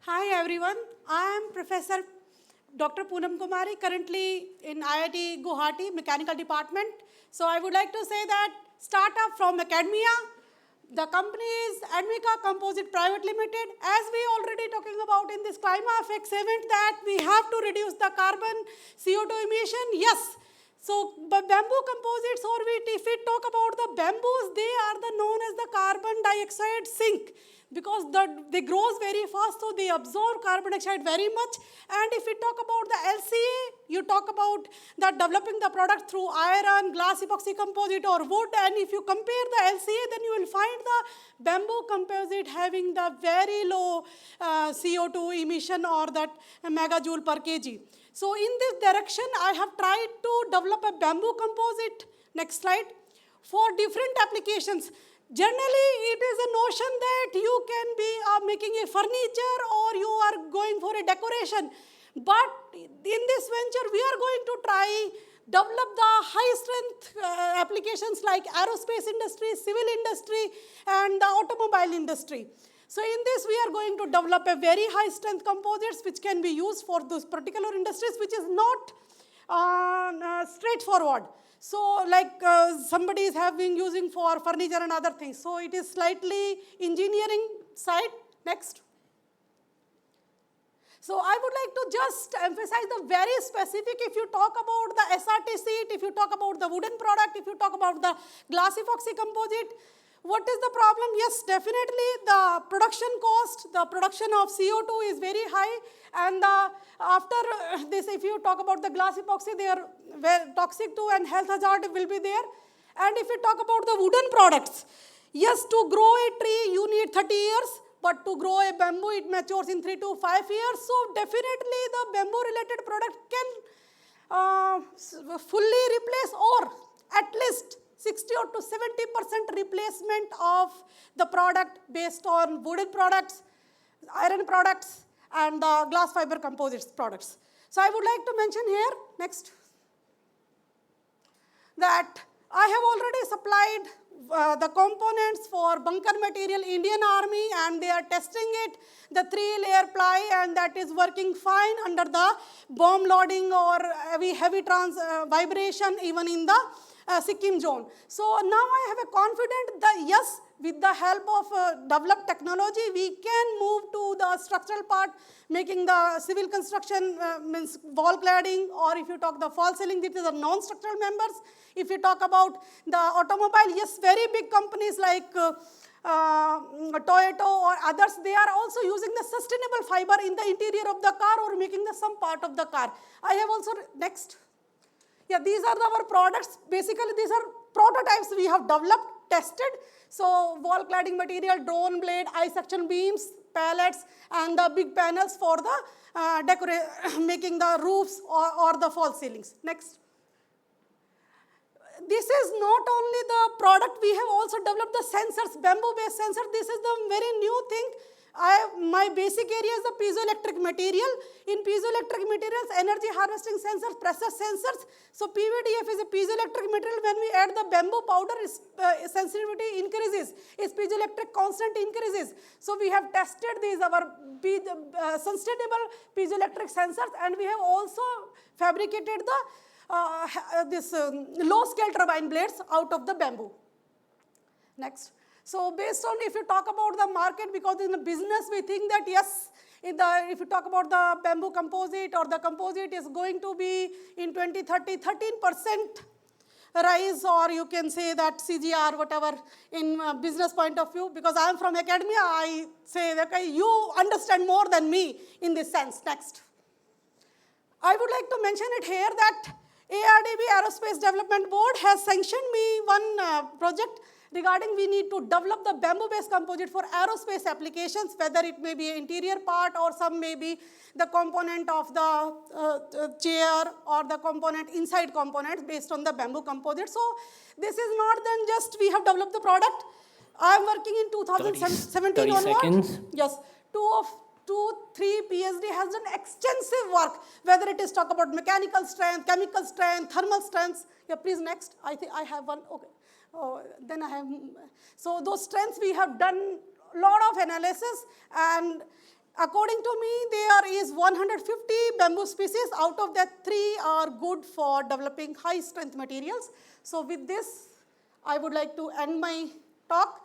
Hi everyone, I am Professor Dr. Poonam Kumari, currently in IIT Guwahati Mechanical Department. So I would like to say that startup from academia, the company is Admica Composite Private Limited. As we already talking about in this ClimaFX event that we have to reduce the carbon CO2 emission, yes. So bamboo composites, or if we talk about the bamboos, they are known as the carbon dioxide sink because they grows very fast, so they absorb carbon dioxide very much. And if we talk about the LCA, you talk about the developing the product through iron, glass epoxy composite or wood, and if you compare the LCA, then you will find the bamboo composite having the very low CO2 emission or that megajoule per kg. So in this direction, I have tried to develop a bamboo composite, next slide, for different applications. Generally, it is a notion that you can be making a furniture or you are going for a decoration. But in this venture, we are going to try develop the high strength applications like aerospace industry, civil industry, and the automobile industry. So in this, we are going to develop a very high strength composites which can be used for those particular industries, which is not straightforward. So like somebody is having using for furniture and other things. So it is slightly engineering side. Next. So I would like to just emphasize the very specific, if you talk about the SRT seat, if you talk about the wooden product, if you talk about the glass epoxy composite, what is the problem? Yes, definitely the production cost, the production of CO2 is very high, and after this, if you talk about the glass epoxy, they are very toxic too and health hazard will be there. And if we talk about the wooden products, yes, to grow a tree you need 30 years, but to grow a bamboo it matures in 3 to 5 years. So definitely the bamboo related product can fully replace or at least 60 or to 70% replacement of the product based on wooden products, iron products, and the glass fiber composites products. So I would like to mention here, next, that I have already supplied the components for bunker material Indian Army, and they are testing it, the 3-layer ply, and that is working fine under the bomb loading or heavy vibration even in the Sikkim zone. So now I have a confidence that yes, with the help of developed technology, we can move to the structural part, making the civil construction means wall cladding, or if you talk the false ceiling, this is a non-structural members. If you talk about the automobile, yes, very big companies like Toyota or others, they are also using the sustainable fiber in the interior of the car or making the some part of the car. I have also, next. Yeah, these are our products. Basically, these are prototypes we have developed, tested. So wall cladding material, drone blade, I-section beams, pallets, and the big panels for the making the roofs or the false ceilings. Next. This is not only the product, we have also developed the sensors, bamboo-based sensor. This is the very new thing. My basic area is the piezoelectric material. In piezoelectric materials, energy harvesting sensors, pressure sensors. So PVDF is a piezoelectric material. When we add the bamboo powder, its sensitivity increases, its piezoelectric constant increases. So we have tested these our sustainable piezoelectric sensors, and we have also fabricated the low scale turbine blades out of the bamboo. Next. So based on, if you talk about the market, because in the business we think that yes, if you talk about the bamboo composite or the composite is going to be in 2030, 13% rise, or you can say that CGR, whatever, in business point of view, because I am from academia, I say that okay, you understand more than me in this sense. Next. I would like to mention it here that ARDB Aerospace Development Board has sanctioned me one project regarding we need to develop the bamboo-based composite for aerospace applications, whether it may be an interior part or some may be the component of the chair or the component inside components based on the bamboo composite. So this is not then just we have developed the product. I am working in 2017 onwards. Yes, 3 PhD has done extensive work, whether it is talk about mechanical strength, chemical strength, thermal strengths. Yeah, please next. I think I have one. Okay. Oh, then I have, so those strengths we have done lot of analysis, and According to me, there is 150 bamboo species. Out of that, 3 are good for developing high strength materials. So with this, I would like to end my talk.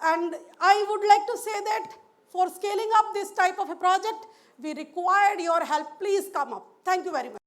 And I would like to say that for scaling up this type of a project, we required your help. Please come up. Thank you very much.